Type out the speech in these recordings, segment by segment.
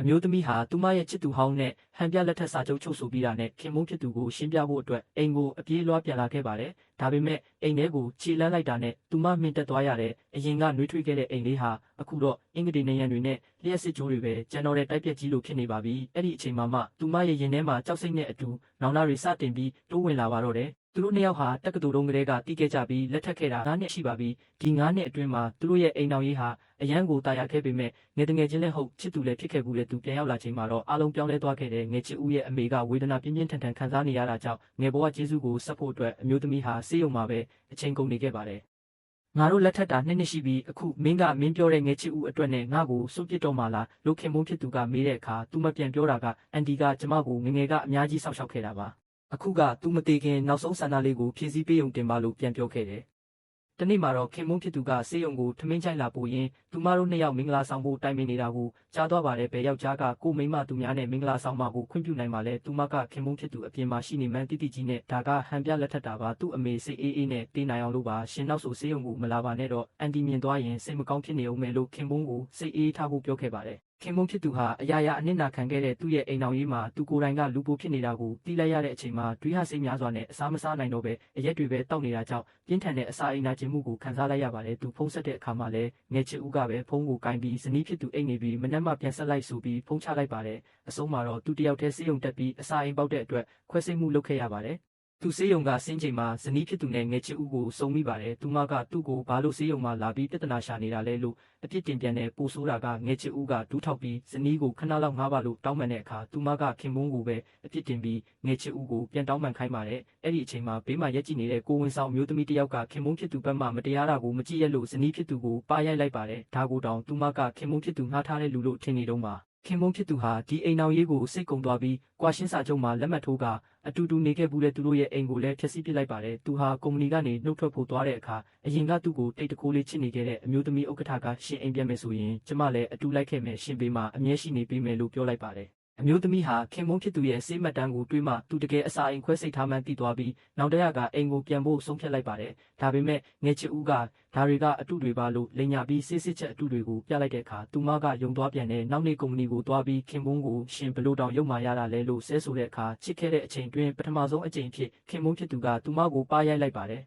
အမျိုးသမီးဟာသူမရဲ့ချစ်သူဟောင်းနဲ့ဟန်ပြလက်ထက်စာချုပ်ချုပ်ဆိုပြီးတာနဲ့ခင်မုန်းဖြစ်သူကိုရှင်းပြဖို့အတွက်အိမ်ကိုအပြေးလွှားပြန်လာခဲ့ပါတယ်။ဒါပေမဲ့အိမ်ထဲကိုခြေလန်းလိုက်တာနဲ့သူမမြင့်တက်သွားရတဲ့အရင်ကနှွေးထွေးခဲ့တဲ့အိမ်လေးဟာအခုတော့အင်္ဂတိနေရန်တွေနဲ့လျှက်စစ်ကြိုးတွေပဲကျန်တော်တဲ့တိုက်ပြက်ကြီးလိုဖြစ်နေပါပြီ။အဲ့ဒီအချိန်မှာမှသူမရဲ့ရင်ထဲမှာကြောက်စိတ်နဲ့အတူနောင်နာတွေစတင်ပြီးတိုးဝင်လာပါတော့တယ်။သူတို့နှစ်ယောက်ဟာတက္ကသိုလ်တုန်းကတည်းကတီးခဲ့ကြပြီးလက်ထပ်ခဲ့တာ9နှစ်ရှိပါပြီ။ဒီ9နှစ်အတွင်းမှာသူတို့ရဲ့အိမ်တော်ရေးဟာအရန်ကိုတာယာခဲ့ပေမဲ့ငယ်တငယ်ချင်းလည်းဟုတ်ချစ်သူလည်းဖြစ်ခဲ့ဘူးတဲ့သူပြန်ရောက်လာချိန်မှာတော့အားလုံးပြောင်းလဲသွားခဲ့တဲ့ငယ်ချစ်ဦးရဲ့အမေကဝေဒနာပြင်းပြင်းထန်ထန်ခံစားနေရတာကြောင့်ငယ်ဘဝကျေးဇူးကိုဆက်ဖို့အတွက်အမျိုးသမီးဟာဆေးရုံမှာပဲအချိန်ကုန်နေခဲ့ပါတယ်။ငါတို့လက်ထက်တာနှစ်ရှိပြီးအခုမင်းပြောတဲ့ငယ်ချစ်ဦးအတွက်နဲ့ငါ့ကိုစွန့်ပစ်တော့မှလားလို့ခင်မုန်းဖြစ်သူကမေးတဲ့အခါသူမပြန်ပြောတာကအန်တီကကျမကိုငငယ်ကအများကြီးဆောက်ရှောက်ခဲ့တာပါ။အခုကသူမသေးခင်နောက်ဆုံးဆန္ဒလေးကိုဖြည့်ဆည်းပေးုံတင်ပါလို့ပြန်ပြောခဲ့တယ်။တနေ့မှာတော့ခင်မုန်းဖြစ်သူကဆေးရုံကိုထမင်းချိုင်လာပို့ရင်းသူမတို့နှစ်ယောက်မင်္ဂလာဆောင်ဖို့တိုင်ပင်နေတာကိုကြားသွားပါတယ်ပဲယောက်ျားကကိုမိန်းမသူများနဲ့မင်္ဂလာဆောင်မှာကိုခွင့်ပြုနိုင်ပါလေသူမကခင်မုန်းဖြစ်သူအပြင်မှာရှိနေမှန်းတိတိကြီးနဲ့ဒါကဟန်ပြလက်ထက်တာပါသူ့အမေစိတ်အေးအေးနဲ့တေးနိုင်အောင်လို့ပါရှင်နောက်ဆိုဆေးရုံကိုမလာပါနဲ့တော့အန်တီမြင်သွားရင်စိတ်မကောင်းဖြစ်နေအောင်မယ်လို့ခင်မုန်းကိုစိတ်အေးထားဖို့ပြောခဲ့ပါတယ်ခင်မုန်းဖြစ်သူဟာအရာအနစ်နာခံခဲ့တဲ့သူ့ရဲ့အိမ်တော်ရေးမှာသူကိုယ်တိုင်ကလူပိုဖြစ်နေတာကိုတီးလိုက်ရတဲ့အချိန်မှာတွေးဟစိတ်များစွာနဲ့အစားမစားနိုင်တော့ပဲအရက်တွေပဲတောက်နေတာကြောင့်ပြင်းထန်တဲ့အစာအိမ်နာကျင်မှုကိုခံစားလိုက်ရပါတယ်သူဖုံးဆက်တဲ့အခါမှာလည်းငယ်ချစ်ဦးကပဲဖုံးကိုကင်ပြီးဇနီးဖြစ်သူအိမ်နေပြီးမနှက်မှပြန်ဆက်လိုက်ဆိုပြီးဖုံးချလိုက်ပါတယ်အဆုံးမှာတော့သူတယောက်တည်းဆေးရုံတက်ပြီးအစာအိမ်ပေါက်တဲ့အတွက်ခွဲစိတ်မှုလုပ်ခဲ့ရပါတယ်သူဆေးရုံကဆင်းချိန်မှာဇနီးဖြစ်သူနဲ့ငယ်ချစ်ဦးကိုစုံမိပါတယ်။သူမကသူ့ကိုဘာလို့ဆေးရုံမှာလာပြီးပြဿနာရှာနေတာလဲလို့အပြစ်တင်ပြန်တဲ့ပိုဆိုးတာကငယ်ချစ်ဦးကဒူးထောက်ပြီးဇနီးကိုခဏလောက်ငှားပါလို့တောင်းပန်တဲ့အခါသူမကခင်မုန်းကိုပဲအပြစ်တင်ပြီးငယ်ချစ်ဦးကိုပြန်တောင်းပန်ခိုင်းပါတယ်။အဲ့ဒီအချိန်မှာဘေးမှာရက်ကြည့်နေတဲ့ကိုဝင်ဆောင်မျိုးသမီးတစ်ယောက်ကခင်မုန်းဖြစ်သူဘက်မှမတရားတာကိုမကြည့်ရလို့ဇနီးဖြစ်သူကိုပါရိုက်လိုက်ပါတယ်။ဒါကိုတောင်သူမကခင်မုန်းဖြစ်သူငှားထားတဲ့လူလို့ထင်နေတော့မှခင်မုန်းဖြစ်သူဟာဒီအိမ်တော်ရေးကိုစိတ်ကုံသွားပြီးကွာရှင်းစာချုပ်မှာလက်မှတ်ထိုးကအတူတူနေခဲ့ဘူးတဲ့သူတို့ရဲ့အိမ်ကိုလည်းဖျက်ဆီးပစ်လိုက်ပါတယ်သူဟာကုမ္ပဏီကနေနှုတ်ထွက်ဖို့သွားတဲ့အခါအရင်ကသူ့ကိုတိတ်တကိုးလေးချစ်နေခဲ့တဲ့အမျိုးသမီးဥက္ကဋ္ဌကရှင်အိမ်ပြန်မယ်ဆိုရင်ကျမလည်းအတူလိုက်ခဲ့မယ်ရှင်ပေးမှာအမြဲရှိနေပေးမယ်လို့ပြောလိုက်ပါတယ်အမျိုးသမီးဟာခင်မုန်းဖြစ်သူရဲ့စေးမှတ်တမ်းကိုတွေးမှသူတကယ်အစာအိမ်ခွဲစိတ်ထားမှန်းသိသွားပြီးနောက်တရကအိမ်ကိုပြန်ဖို့ဆုံးဖြတ်လိုက်ပါတယ်ဒါပေမဲ့ငယ်ချစ်ဦးကဒါတွေကအတုတွေပါလို့လိန်ညာပြီးစစ်စစ်ချက်အတုတွေကိုပြလိုက်တဲ့အခါသူမကယုံသွားပြန်တဲ့နောက်နေ့ကုမ္ပဏီကိုသွားပြီးခင်မုန်းကိုရှင်ဘလို့တောင်ရုပ်မာရတာလဲလို့ဆဲဆိုတဲ့အခါချစ်ခဲ့တဲ့အချိန်တွင်ပထမဆုံးအကြိမ်ဖြစ်ခင်မုန်းဖြစ်သူကသူမကိုပါရိုက်လိုက်ပါတယ်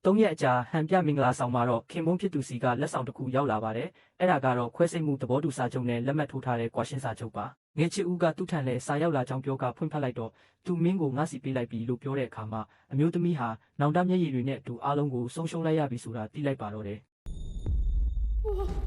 3ရက်အကြာဟန်ပြမင်္ဂလာဆောင်မှာတော့ခင်မုန်းဖြစ်သူစီကလက်ဆောင်တစ်ခုရောက်လာပါတယ်။အဲ့ဒါကတော့ခွဲစိတ်မှုသဘောတူစာချုပ်နဲ့လက်မှတ်ထိုးထားတဲ့ကွာရှင်းစာချုပ်ပါ။ငယ်ချစ်ဦးကသူ့ထံလဲစာရောက်လာကြောင်းပြောကဖွင့်ဖတ်လိုက်တော့သူမင်းကိုငါစီပေးလိုက်ပြီလို့ပြောတဲ့အခါမှာအမျိုးသမီးဟာနောင်တမျက်ရည်တွေနဲ့အတူအားလုံးကိုဆုံးရှုံးလိုက်ရပြီဆိုတာသိလိုက်ပါတော့တယ်။